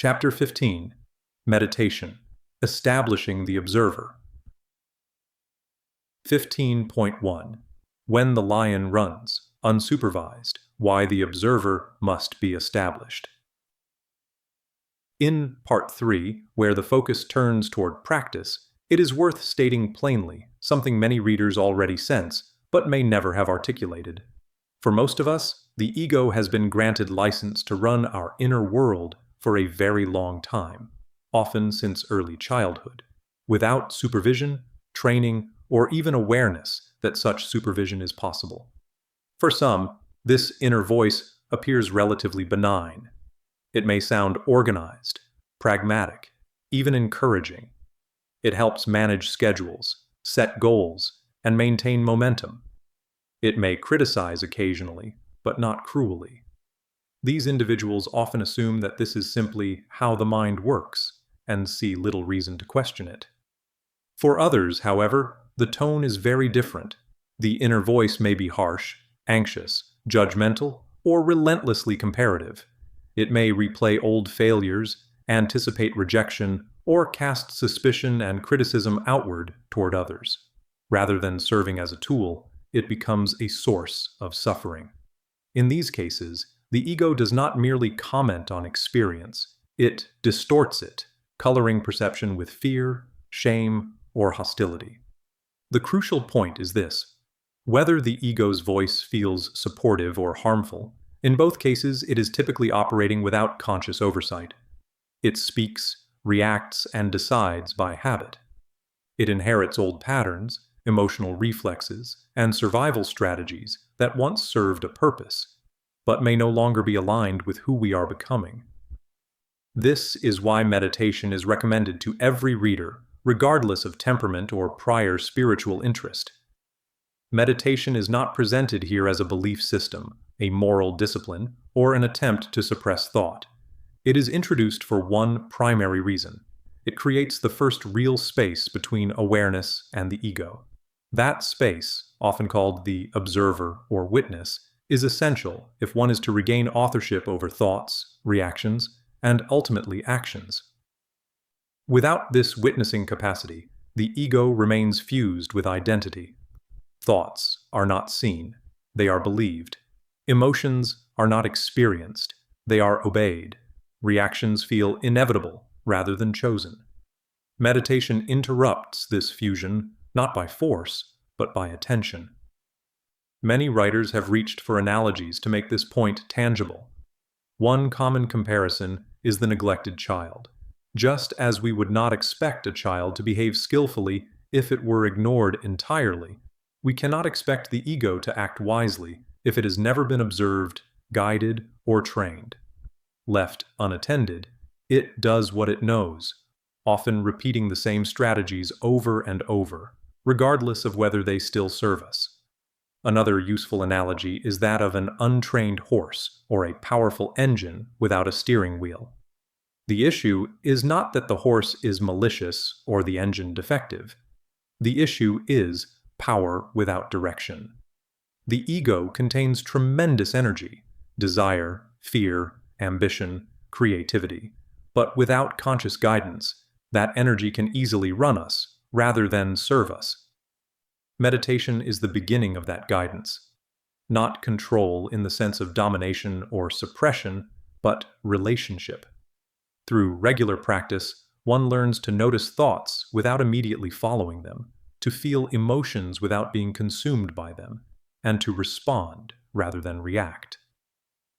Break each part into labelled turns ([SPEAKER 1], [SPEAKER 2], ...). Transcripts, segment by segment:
[SPEAKER 1] Chapter 15. Meditation. Establishing the Observer. 15.1. When the lion runs, unsupervised, why the observer must be established. In Part 3, where the focus turns toward practice, it is worth stating plainly something many readers already sense, but may never have articulated. For most of us, the ego has been granted license to run our inner world for a very long time, often since early childhood, without supervision, training, or even awareness that such supervision is possible. For some, this inner voice appears relatively benign. It may sound organized, pragmatic, even encouraging. It helps manage schedules, set goals, and maintain momentum. It may criticize occasionally, but not cruelly. These individuals often assume that this is simply how the mind works, and see little reason to question it. For others, however, the tone is very different. The inner voice may be harsh, anxious, judgmental, or relentlessly comparative. It may replay old failures, anticipate rejection, or cast suspicion and criticism outward toward others. Rather than serving as a tool, it becomes a source of suffering. In these cases, the ego does not merely comment on experience, it distorts it, coloring perception with fear, shame, or hostility. The crucial point is this: whether the ego's voice feels supportive or harmful, in both cases it is typically operating without conscious oversight. It speaks, reacts, and decides by habit. It inherits old patterns, emotional reflexes, and survival strategies that once served a purpose, but may no longer be aligned with who we are becoming. This is why meditation is recommended to every reader, regardless of temperament or prior spiritual interest. Meditation is not presented here as a belief system, a moral discipline, or an attempt to suppress thought. It is introduced for one primary reason. It creates the first real space between awareness and the ego. That space, often called the observer or witness, is essential if one is to regain authorship over thoughts, reactions, and ultimately actions. Without this witnessing capacity, the ego remains fused with identity. Thoughts are not seen, they are believed. Emotions are not experienced, they are obeyed. Reactions feel inevitable rather than chosen. Meditation interrupts this fusion not by force, but by attention. Many writers have reached for analogies to make this point tangible. One common comparison is the neglected child. Just as we would not expect a child to behave skillfully if it were ignored entirely, we cannot expect the ego to act wisely if it has never been observed, guided, or trained. Left unattended, it does what it knows, often repeating the same strategies over and over, regardless of whether they still serve us. Another useful analogy is that of an untrained horse or a powerful engine without a steering wheel. The issue is not that the horse is malicious or the engine defective. The issue is power without direction. The ego contains tremendous energy, desire, fear, ambition, creativity, but without conscious guidance, that energy can easily run us rather than serve us. Meditation is the beginning of that guidance. Not control in the sense of domination or suppression, but relationship. Through regular practice, one learns to notice thoughts without immediately following them, to feel emotions without being consumed by them, and to respond rather than react.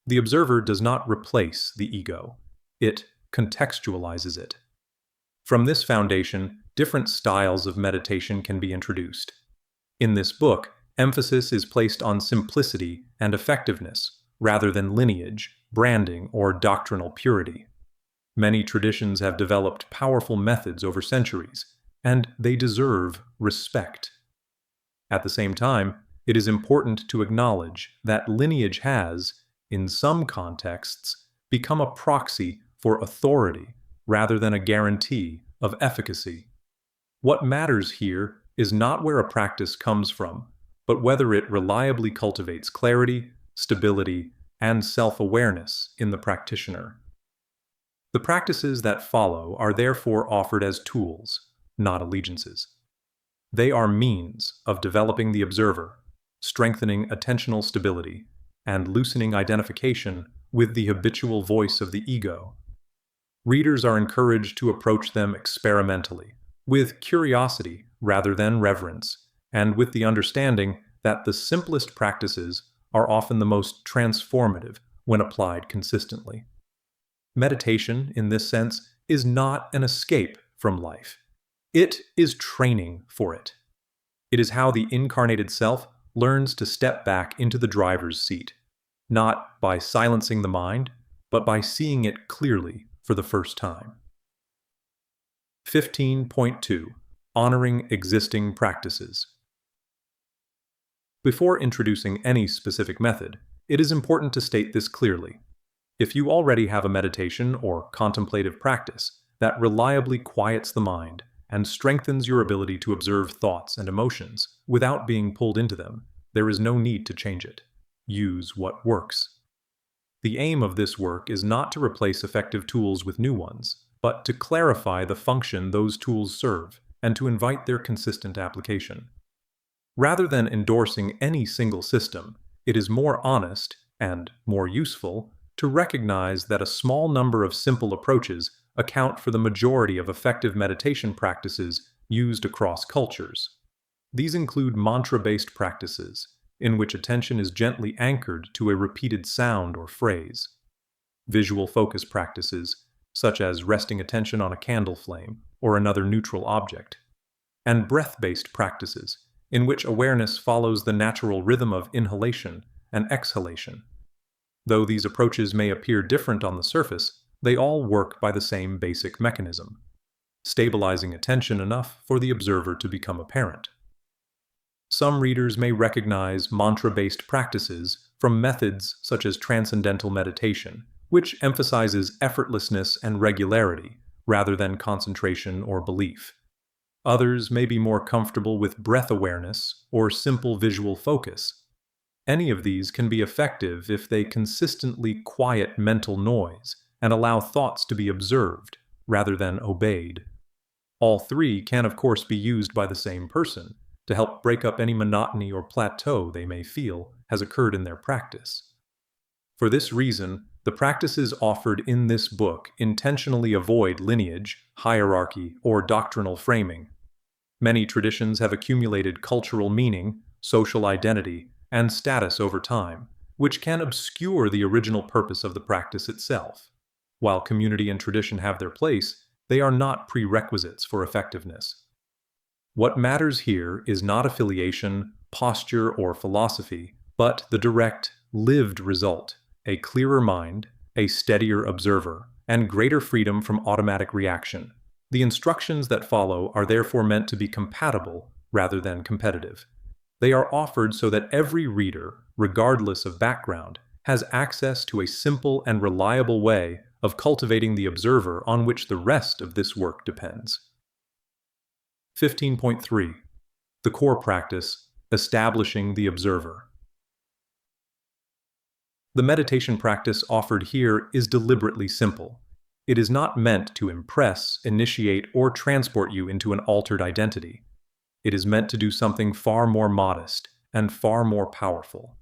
[SPEAKER 1] The observer does not replace the ego, it contextualizes it. From this foundation, different styles of meditation can be introduced. In this book, emphasis is placed on simplicity and effectiveness, rather than lineage, branding, or doctrinal purity. Many traditions have developed powerful methods over centuries, and they deserve respect. At the same time, it is important to acknowledge that lineage has, in some contexts, become a proxy for authority rather than a guarantee of efficacy. What matters here is not where a practice comes from, but whether it reliably cultivates clarity, stability, and self-awareness in the practitioner. The practices that follow are therefore offered as tools, not allegiances. They are means of developing the observer, strengthening attentional stability, and loosening identification with the habitual voice of the ego. Readers are encouraged to approach them experimentally, with curiosity rather than reverence, and with the understanding that the simplest practices are often the most transformative when applied consistently. Meditation, in this sense, is not an escape from life. It is training for it. It is how the incarnated self learns to step back into the driver's seat, not by silencing the mind, but by seeing it clearly for the first time. 15.2. Honoring existing practices. Before introducing any specific method, it is important to state this clearly. If you already have a meditation or contemplative practice that reliably quiets the mind and strengthens your ability to observe thoughts and emotions without being pulled into them, there is no need to change it. Use what works. The aim of this work is not to replace effective tools with new ones, but to clarify the function those tools serve and to invite their consistent application. Rather than endorsing any single system, it is more honest and more useful to recognize that a small number of simple approaches account for the majority of effective meditation practices used across cultures. These include mantra-based practices, in which attention is gently anchored to a repeated sound or phrase; visual focus practices, such as resting attention on a candle flame or another neutral object; and breath-based practices, in which awareness follows the natural rhythm of inhalation and exhalation. Though these approaches may appear different on the surface, they all work by the same basic mechanism, stabilizing attention enough for the observer to become apparent. Some readers may recognize mantra-based practices from methods such as transcendental meditation, which emphasizes effortlessness and regularity rather than concentration or belief. Others may be more comfortable with breath awareness or simple visual focus. Any of these can be effective if they consistently quiet mental noise and allow thoughts to be observed rather than obeyed. All three can, of course, be used by the same person to help break up any monotony or plateau they may feel has occurred in their practice. For this reason, the practices offered in this book intentionally avoid lineage, hierarchy, or doctrinal framing. Many traditions have accumulated cultural meaning, social identity, and status over time, which can obscure the original purpose of the practice itself. While community and tradition have their place, they are not prerequisites for effectiveness. What matters here is not affiliation, posture, or philosophy, but the direct, lived result: a clearer mind, a steadier observer, and greater freedom from automatic reaction. The instructions that follow are therefore meant to be compatible rather than competitive. They are offered so that every reader, regardless of background, has access to a simple and reliable way of cultivating the observer on which the rest of this work depends. 15.3. The core practice: establishing the observer. The meditation practice offered here is deliberately simple. It is not meant to impress, initiate, or transport you into an altered identity. It is meant to do something far more modest and far more powerful,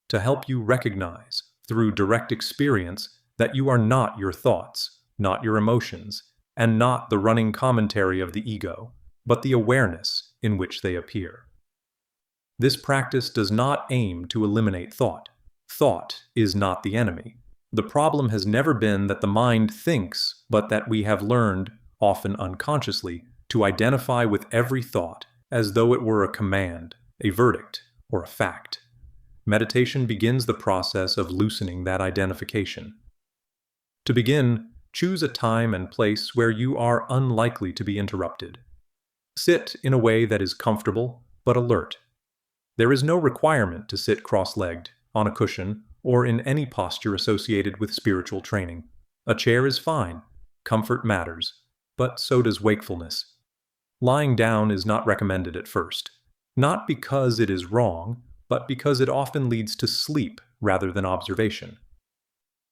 [SPEAKER 1] to help you recognize, through direct experience, that you are not your thoughts, not your emotions, and not the running commentary of the ego, but the awareness in which they appear. This practice does not aim to eliminate thought. Thought is not the enemy. The problem has never been that the mind thinks, but that we have learned, often unconsciously, to identify with every thought as though it were a command, a verdict, or a fact. Meditation begins the process of loosening that identification. To begin, choose a time and place where you are unlikely to be interrupted. Sit in a way that is comfortable but alert. There is no requirement to sit cross-legged, on a cushion, or in any posture associated with spiritual training. A chair is fine. Comfort matters, but so does wakefulness. Lying down is not recommended at first, not because it is wrong, but because it often leads to sleep rather than observation.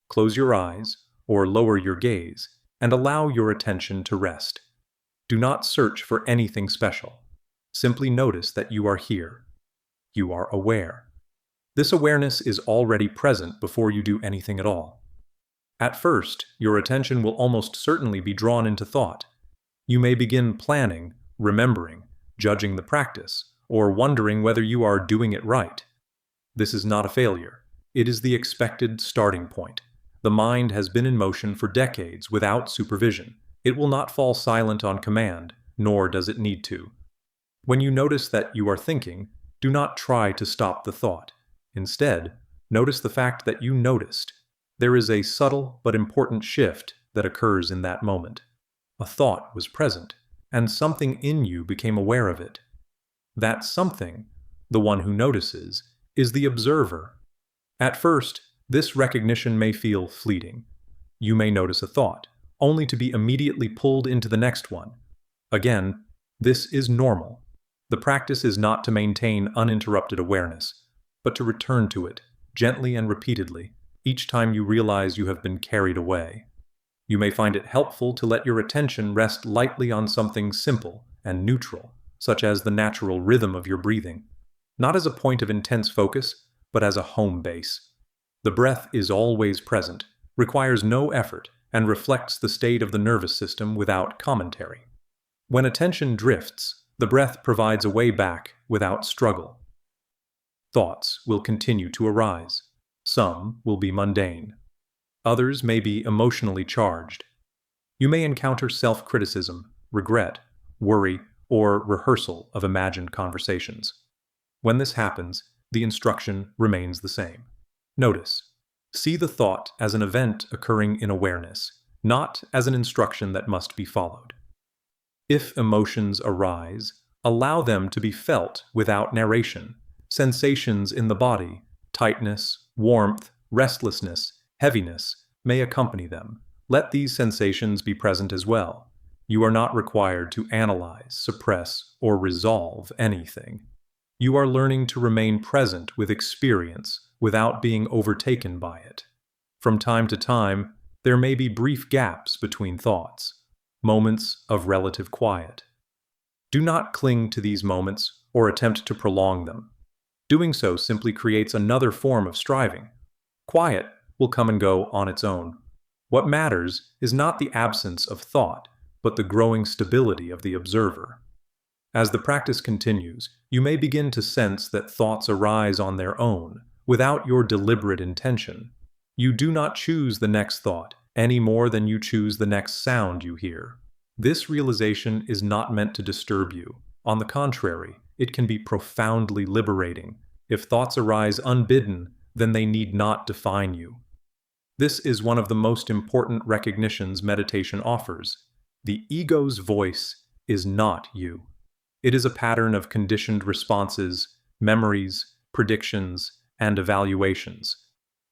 [SPEAKER 1] Close your eyes, or lower your gaze, and allow your attention to rest. Do not search for anything special. Simply notice that you are here. You are aware. This awareness is already present before you do anything at all. At first, your attention will almost certainly be drawn into thought. You may begin planning, remembering, judging the practice, or wondering whether you are doing it right. This is not a failure. It is the expected starting point. The mind has been in motion for decades without supervision. It will not fall silent on command, nor does it need to. When you notice that you are thinking, do not try to stop the thought. Instead, notice the fact that you noticed. There is a subtle but important shift that occurs in that moment. A thought was present, and something in you became aware of it. That something, the one who notices, is the observer. At first, this recognition may feel fleeting. You may notice a thought, only to be immediately pulled into the next one. Again, this is normal. The practice is not to maintain uninterrupted awareness, but to return to it, gently and repeatedly, each time you realize you have been carried away. You may find it helpful to let your attention rest lightly on something simple and neutral, such as the natural rhythm of your breathing, not as a point of intense focus, but as a home base. The breath is always present, requires no effort, and reflects the state of the nervous system without commentary. When attention drifts, the breath provides a way back without struggle. Thoughts will continue to arise. Some will be mundane. Others may be emotionally charged. You may encounter self-criticism, regret, worry, or rehearsal of imagined conversations. When this happens, the instruction remains the same. Notice. See the thought as an event occurring in awareness, not as an instruction that must be followed. If emotions arise, allow them to be felt without narration. Sensations in the body, tightness, warmth, restlessness, heaviness, may accompany them. Let these sensations be present as well. You are not required to analyze, suppress, or resolve anything. You are learning to remain present with experience without being overtaken by it. From time to time, there may be brief gaps between thoughts, moments of relative quiet. Do not cling to these moments or attempt to prolong them. Doing so simply creates another form of striving. Quiet will come and go on its own. What matters is not the absence of thought, but the growing stability of the observer. As the practice continues, you may begin to sense that thoughts arise on their own, without your deliberate intention. You do not choose the next thought, any more than you choose the next sound you hear. This realization is not meant to disturb you. On the contrary, it can be profoundly liberating. If thoughts arise unbidden, then they need not define you. This is one of the most important recognitions meditation offers. The ego's voice is not you. It is a pattern of conditioned responses, memories, predictions, and evaluations.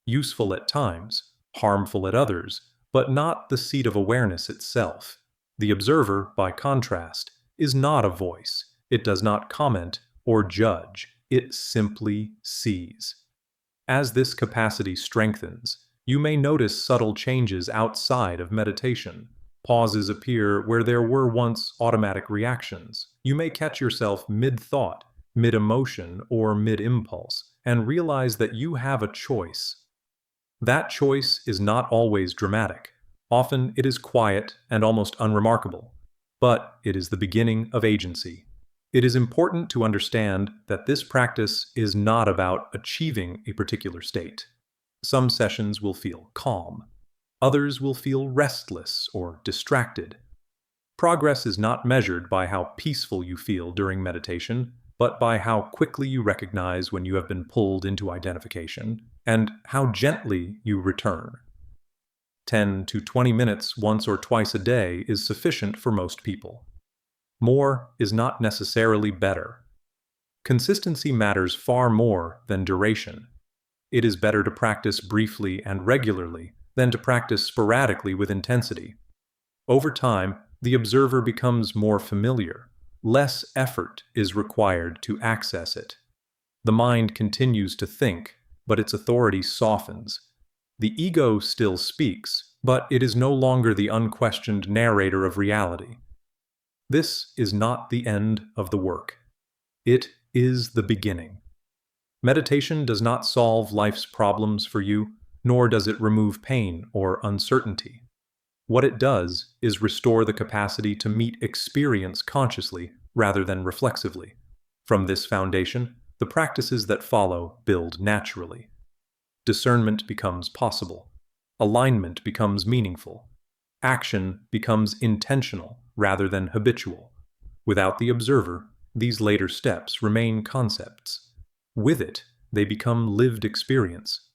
[SPEAKER 1] Useful at times, harmful at others, but not the seat of awareness itself. The observer, by contrast, is not a voice. It does not comment or judge. It simply sees. As this capacity strengthens, you may notice subtle changes outside of meditation. Pauses appear where there were once automatic reactions. You may catch yourself mid-thought, mid-emotion, or mid-impulse, and realize that you have a choice. That choice is not always dramatic. Often it is quiet and almost unremarkable, but it is the beginning of agency. It is important to understand that this practice is not about achieving a particular state. Some sessions will feel calm. Others will feel restless or distracted. Progress is not measured by how peaceful you feel during meditation, but by how quickly you recognize when you have been pulled into identification, and how gently you return. 10 to 20 minutes once or twice a day is sufficient for most people. More is not necessarily better. Consistency matters far more than duration. It is better to practice briefly and regularly than to practice sporadically with intensity. Over time, the observer becomes more familiar. Less effort is required to access it. The mind continues to think, but its authority softens. The ego still speaks, but it is no longer the unquestioned narrator of reality. This is not the end of the work. It is the beginning. Meditation does not solve life's problems for you, nor does it remove pain or uncertainty. What it does is restore the capacity to meet experience consciously rather than reflexively. From this foundation, the practices that follow build naturally. Discernment becomes possible. Alignment becomes meaningful. Action becomes intentional rather than habitual. Without the observer, these later steps remain concepts. With it, they become lived experience.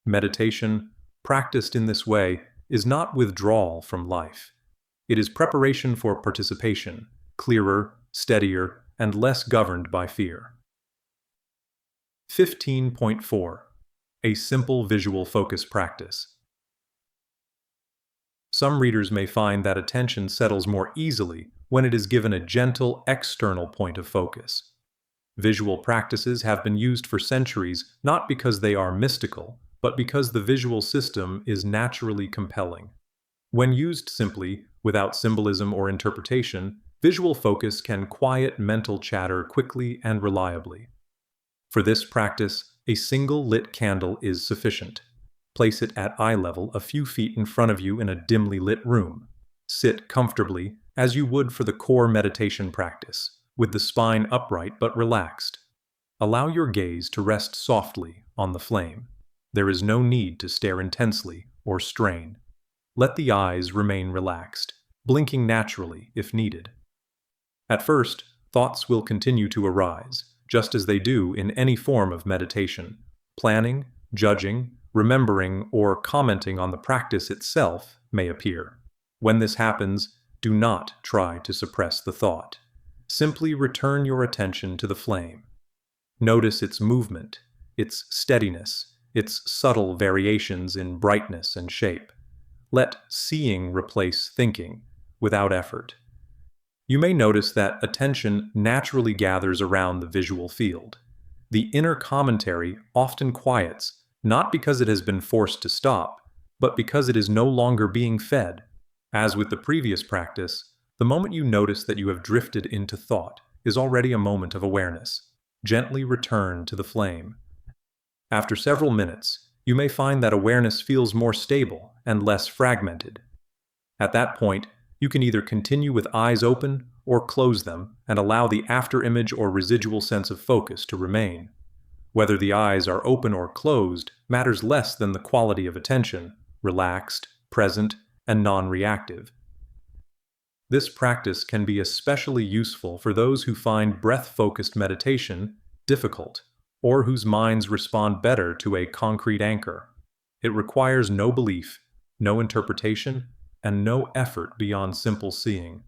[SPEAKER 1] Meditation, practiced in this way, is not withdrawal from life. It is preparation for participation, clearer, steadier, and less governed by fear. 15.4. A simple visual focus practice. Some readers may find that attention settles more easily when it is given a gentle external point of focus. Visual practices have been used for centuries not because they are mystical, but because the visual system is naturally compelling. When used simply, without symbolism or interpretation, visual focus can quiet mental chatter quickly and reliably. For this practice, a single lit candle is sufficient. Place it at eye level a few feet in front of you in a dimly lit room. Sit comfortably, as you would for the core meditation practice, with the spine upright but relaxed. Allow your gaze to rest softly on the flame. There is no need to stare intensely or strain. Let the eyes remain relaxed, blinking naturally if needed. At first, thoughts will continue to arise, just as they do in any form of meditation. Planning, judging, remembering, or commenting on the practice itself may appear. When this happens, do not try to suppress the thought. Simply return your attention to the flame. Notice its movement, its steadiness, its subtle variations in brightness and shape. Let seeing replace thinking, without effort. You may notice that attention naturally gathers around the visual field. The inner commentary often quiets, not because it has been forced to stop, but because it is no longer being fed. As with the previous practice, the moment you notice that you have drifted into thought is already a moment of awareness. Gently return to the flame. After several minutes, you may find that awareness feels more stable and less fragmented. At that point, you can either continue with eyes open or close them and allow the afterimage or residual sense of focus to remain. Whether the eyes are open or closed matters less than the quality of attention, relaxed, present, and non-reactive. This practice can be especially useful for those who find breath-focused meditation difficult, or whose minds respond better to a concrete anchor. It requires no belief, no interpretation, and no effort beyond simple seeing.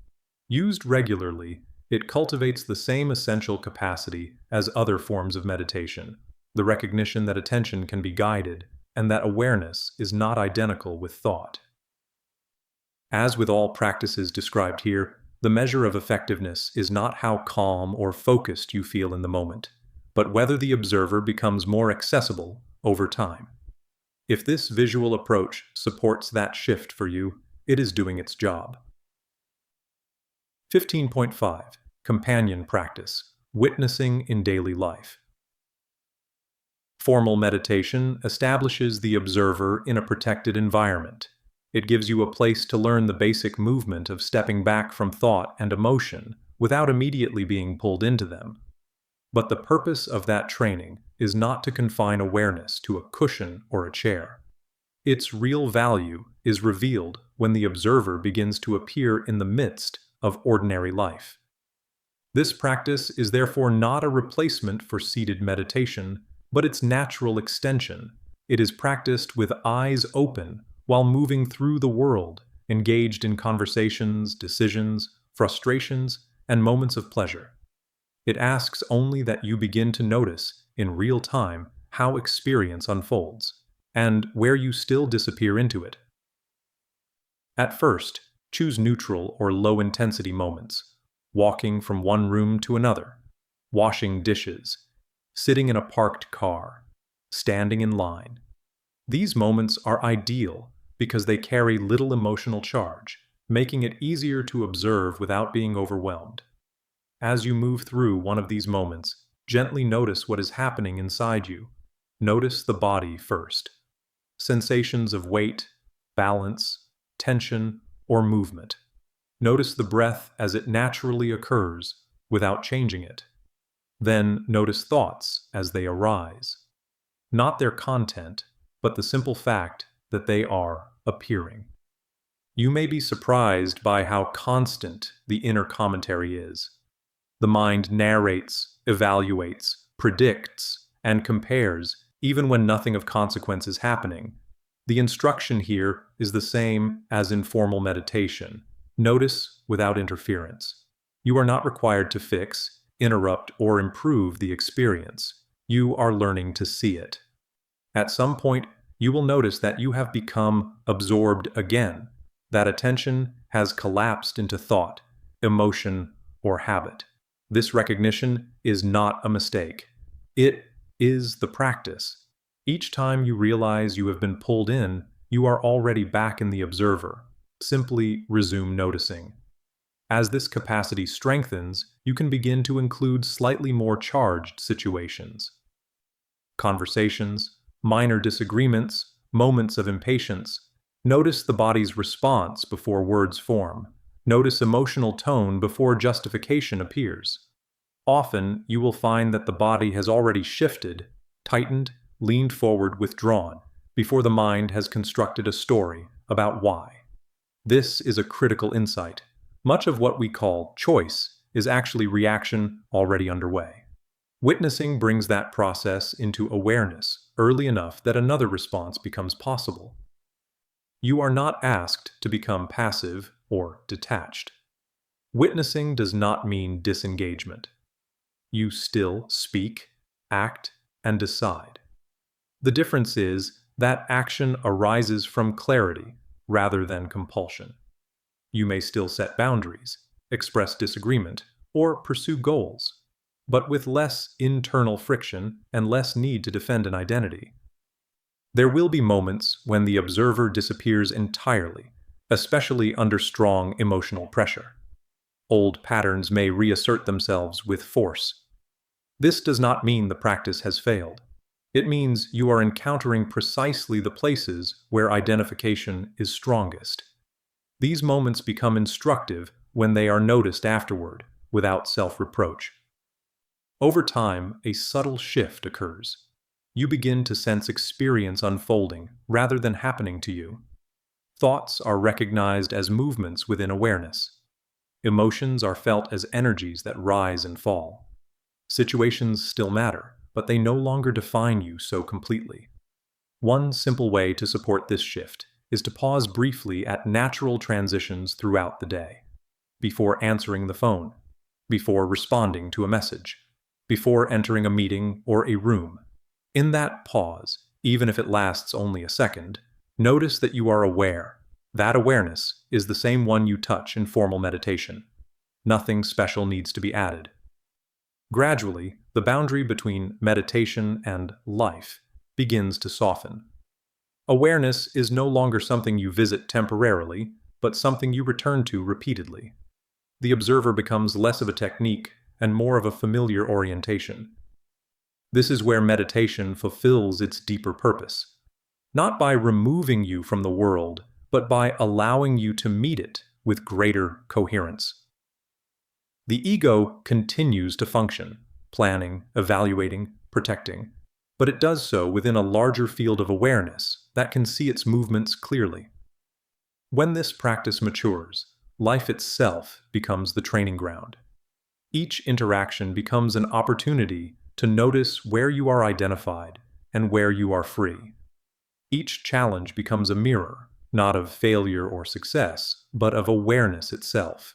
[SPEAKER 1] Used regularly, it cultivates the same essential capacity as other forms of meditation, the recognition that attention can be guided, and that awareness is not identical with thought. As with all practices described here, the measure of effectiveness is not how calm or focused you feel in the moment, but whether the observer becomes more accessible over time. If this visual approach supports that shift for you, it is doing its job. 15.5. Companion Practice: Witnessing in Daily Life. Formal meditation establishes the observer in a protected environment. It gives you a place to learn the basic movement of stepping back from thought and emotion without immediately being pulled into them. But the purpose of that training is not to confine awareness to a cushion or a chair. Its real value is revealed when the observer begins to appear in the midst of ordinary life. This practice is therefore not a replacement for seated meditation, but its natural extension. It is practiced with eyes open while moving through the world, engaged in conversations, decisions, frustrations, and moments of pleasure. It asks only that you begin to notice, in real time, how experience unfolds, and where you still disappear into it. At first, choose neutral or low-intensity moments, walking from one room to another, washing dishes, sitting in a parked car, standing in line. These moments are ideal because they carry little emotional charge, making it easier to observe without being overwhelmed. As you move through one of these moments, gently notice what is happening inside you. Notice the body first. Sensations of weight, balance, tension, or movement. Notice the breath as it naturally occurs without changing it. Then notice thoughts as they arise. Not their content, but the simple fact that they are appearing. You may be surprised by how constant the inner commentary is. The mind narrates, evaluates, predicts, and compares, even when nothing of consequence is happening. The instruction here is the same as in formal meditation. Notice without interference. You are not required to fix, interrupt, or improve the experience. You are learning to see it. At some point, you will notice that you have become absorbed again, that attention has collapsed into thought, emotion, or habit. This recognition is not a mistake. It is the practice. Each time you realize you have been pulled in, you are already back in the observer. Simply resume noticing. As this capacity strengthens, you can begin to include slightly more charged situations. Conversations, minor disagreements, moments of impatience. Notice the body's response before words form. Notice emotional tone before justification appears. Often, you will find that the body has already shifted, tightened, leaned forward, withdrawn, before the mind has constructed a story about why. This is a critical insight. Much of what we call choice is actually reaction already underway. Witnessing brings that process into awareness early enough that another response becomes possible. You are not asked to become passive or detached. Witnessing does not mean disengagement. You still speak, act, and decide. The difference is that action arises from clarity rather than compulsion. You may still set boundaries, express disagreement, or pursue goals, but with less internal friction and less need to defend an identity. There will be moments when the observer disappears entirely, especially under strong emotional pressure. Old patterns may reassert themselves with force. This does not mean the practice has failed. It means you are encountering precisely the places where identification is strongest. These moments become instructive when they are noticed afterward, without self-reproach. Over time, a subtle shift occurs. You begin to sense experience unfolding rather than happening to you. Thoughts are recognized as movements within awareness. Emotions are felt as energies that rise and fall. Situations still matter, but they no longer define you so completely. One simple way to support this shift is to pause briefly at natural transitions throughout the day. Before answering the phone, before responding to a message, before entering a meeting or a room. In that pause, even if it lasts only a second, notice that you are aware. That awareness is the same one you touch in formal meditation. Nothing special needs to be added. Gradually, the boundary between meditation and life begins to soften. Awareness is no longer something you visit temporarily, but something you return to repeatedly. The observer becomes less of a technique and more of a familiar orientation. This is where meditation fulfills its deeper purpose, not by removing you from the world, but by allowing you to meet it with greater coherence. The ego continues to function, planning, evaluating, protecting, but it does so within a larger field of awareness that can see its movements clearly. When this practice matures, life itself becomes the training ground. Each interaction becomes an opportunity to notice where you are identified and where you are free. Each challenge becomes a mirror, not of failure or success, but of awareness itself.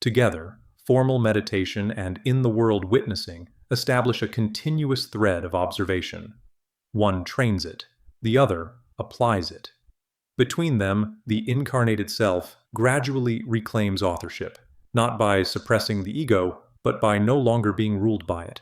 [SPEAKER 1] Together, formal meditation and in-the-world witnessing establish a continuous thread of observation. One trains it, the other applies it. Between them, the incarnated self gradually reclaims authorship, not by suppressing the ego, but by no longer being ruled by it.